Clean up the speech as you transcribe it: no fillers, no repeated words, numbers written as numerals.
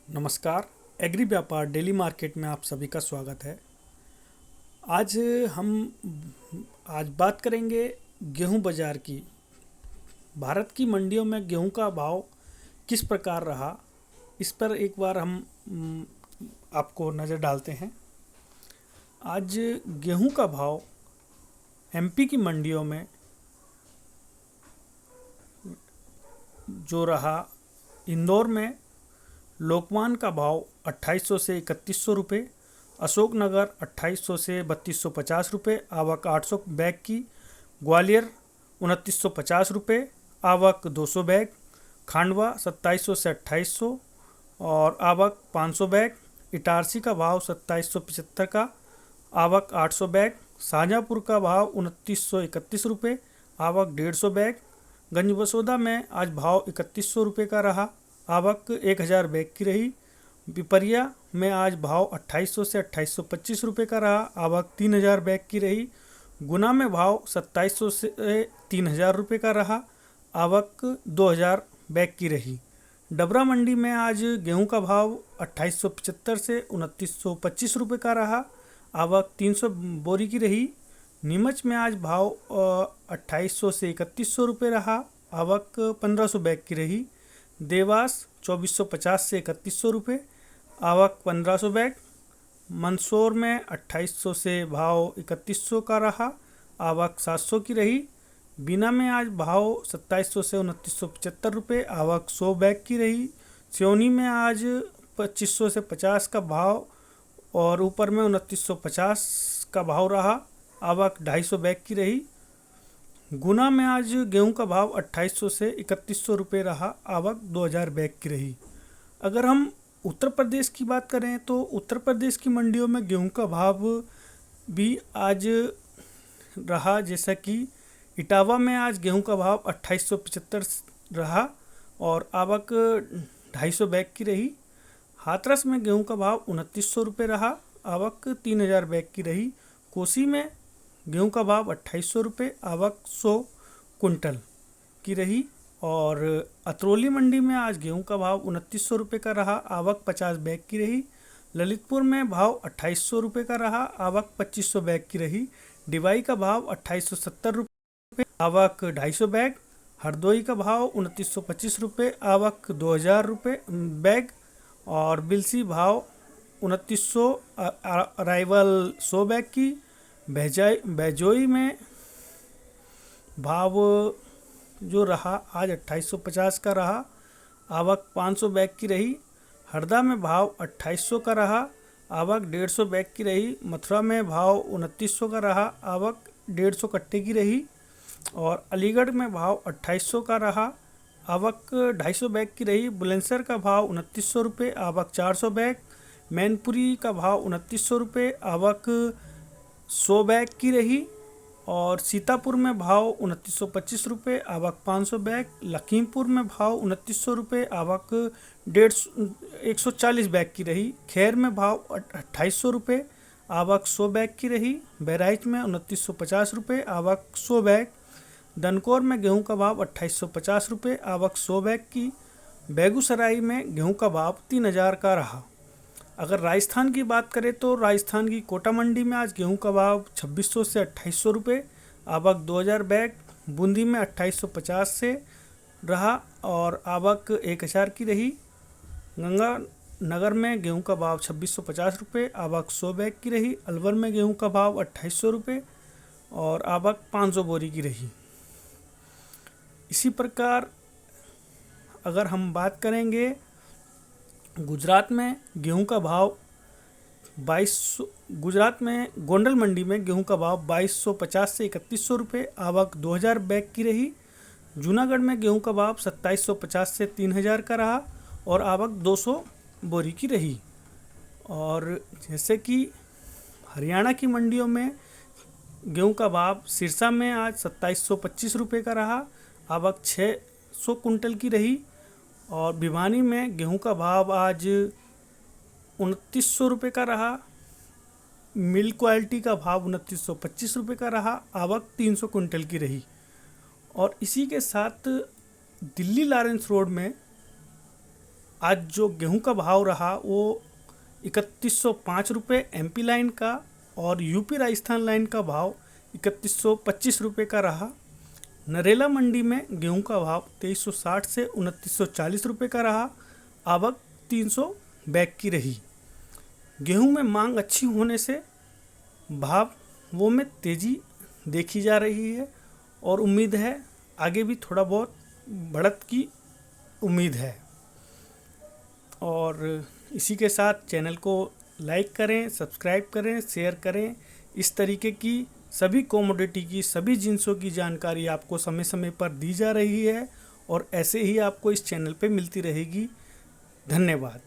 नमस्कार। एग्री व्यापार daily market में आप सभी का स्वागत है। आज हम आज बात करेंगे गेहूं बाज़ार की। भारत की मंडियों में गेहूं का भाव किस प्रकार रहा, इस पर एक बार हम आपको नज़र डालते हैं। आज गेहूं का भाव एमपी की मंडियों में जो रहा, इंदौर में लोकवान का भाव 2800 से 3100 रुपये, अशोकनगर 2800 से 3250 रुपये, आवक 800 बैग की। ग्वालियर 2950 रुपये, आवक 200 बैग। खांडवा 2700 से 2800 और आवक 500 बैग। इटारसी का भाव 2775 का, आवक 800 बैग। शाहजहाँपुर का भाव 2931 रुपये, आवक 150 बैग। गंजबसौदा में आज भाव 3100 रुपये का रहा, आवक 1000 बैग की रही। पिपरिया में आज भाव 2800 से 2825 रुपये का रहा, आवक 3000 बैग की रही। गुना में भाव 2700 से 3000 रुपये का रहा, आवक 2000 बैग की रही। डबरा मंडी में आज गेहूं का भाव 2875 से 2925 रुपये का रहा, आवक 300 बोरी की रही। नीमच में आज भाव 2800 से 3100 रुपये रहा, आवक 1500 बैग की रही। देवास 2450 से 3100 रुपये, आवक 1500 बैग। मंदसौर में 2800 से भाव 3100 का रहा, आवक 700 की रही। बीना में आज भाव 2700 से 2975 रुपये, आवक 100 बैग की रही। सिवनी में आज 2500 से 50 का भाव और ऊपर में 2950 का भाव रहा, आवक 250 बैग की रही। गुना में आज गेहूं का भाव 2800 से 3100 रुपये रहा, आवक 2000 बैग की रही। अगर हम उत्तर प्रदेश की बात करें तो उत्तर प्रदेश की मंडियों में गेहूं का भाव भी आज रहा, जैसा कि इटावा में आज गेहूं का भाव 2875 रहा और आवक 250 बैग की रही। हाथरस में गेहूं का भाव 2900 रुपये रहा, आवक 3000 बैग की रही। कोसी में गेहूं का भाव 2800 रुपये, आवक 100 कुंटल की रही। और अतरौली मंडी में आज गेहूं का भाव 2900 रुपये का रहा, आवक 50 बैग की रही। ललितपुर में भाव 2800 रुपये का रहा, आवक 2500 बैग की रही। डिवाई का भाव 2870 रुपये, आवक 250 बैग। हरदोई का भाव 2925 रुपये, आवक 2000 रुपये बैग। और बिलसी भाव 2900, अराइवल 100 बैग की। बैजोई में भाव जो रहा आज 2850 का रहा, आवक 500 बैग की रही। हरदा में भाव 2800 का रहा, आवक 150 बैग की रही। मथुरा में भाव 2900 का रहा, आवक 150 कट्टे की रही। और अलीगढ़ में भाव 2800 का रहा, आवक 250 बैग की रही। बुलंदशहर का भाव 2900 रुपये, आवक 400 बैग। मैनपुरी का भाव 2900 रुपये, आवक 100 बैग की रही। और सीतापुर में भाव 2925 रुपये, आवक 500 बैग। लखीमपुर में भाव 2900 रुपये, आवक 140 बैग की रही। खैर में भाव 2800 रुपये, आवक 100 बैग की रही। बहराइच में 2950 रुपये, आवक 100 बैग। दनकौर में गेहूं का भाव 2850 रुपये, आवक 100 बैग की। बेगूसराय में गेहूं का भाव 3000 का रहा। अगर राजस्थान की बात करें तो राजस्थान की कोटा मंडी में आज गेहूं का भाव 2600 से 2800 रुपये, आवक 2000 बैग। बूंदी में 2850 से रहा और आवक 1000 की रही। गंगानगर में गेहूं का भाव 2650 रुपये, आवक 100 बैग की रही। अलवर में गेहूं का भाव 2800 रुपये और आवक 500 बोरी की रही। इसी प्रकार अगर हम बात करेंगे गुजरात में गेहूं का भाव 2200, गुजरात में गोंडल मंडी में गेहूं का भाव 2250 से 3100 रुपये, आवक 2000 बैग की रही। जूनागढ़ में गेहूं का भाव 2750 से 3000 का रहा और आवक 200 बोरी की रही। और जैसे कि हरियाणा की मंडियों में गेहूं का भाव सिरसा में आज 2725 रुपये का रहा, आवक 600 कुंटल की रही। और भिवानी में गेहूं का भाव आज 2900 रुपये का रहा। मिल क्वालिटी का भाव 2925 रुपये का रहा, आवक 300 कुंटल की रही। और इसी के साथ दिल्ली लॉरेंस रोड में आज जो गेहूं का भाव रहा वो 3105 रुपये एमपी लाइन का और यूपी राजस्थान लाइन का भाव 3125 रुपये का रहा। नरेला मंडी में गेहूं का भाव 2360 से 2940 रुपये का रहा। आवक 300 बैग की रही। गेहूं में मांग अच्छी होने से भावों में तेज़ी देखी जा रही है और उम्मीद है आगे भी थोड़ा बहुत बढ़त की उम्मीद है। और इसी के साथ चैनल को लाइक करें, सब्सक्राइब करें, शेयर करें। इस तरीके की सभी कमोडिटी की, सभी जिंसों की जानकारी आपको समय समय पर दी जा रही है और ऐसे ही आपको इस चैनल पे मिलती रहेगी। धन्यवाद।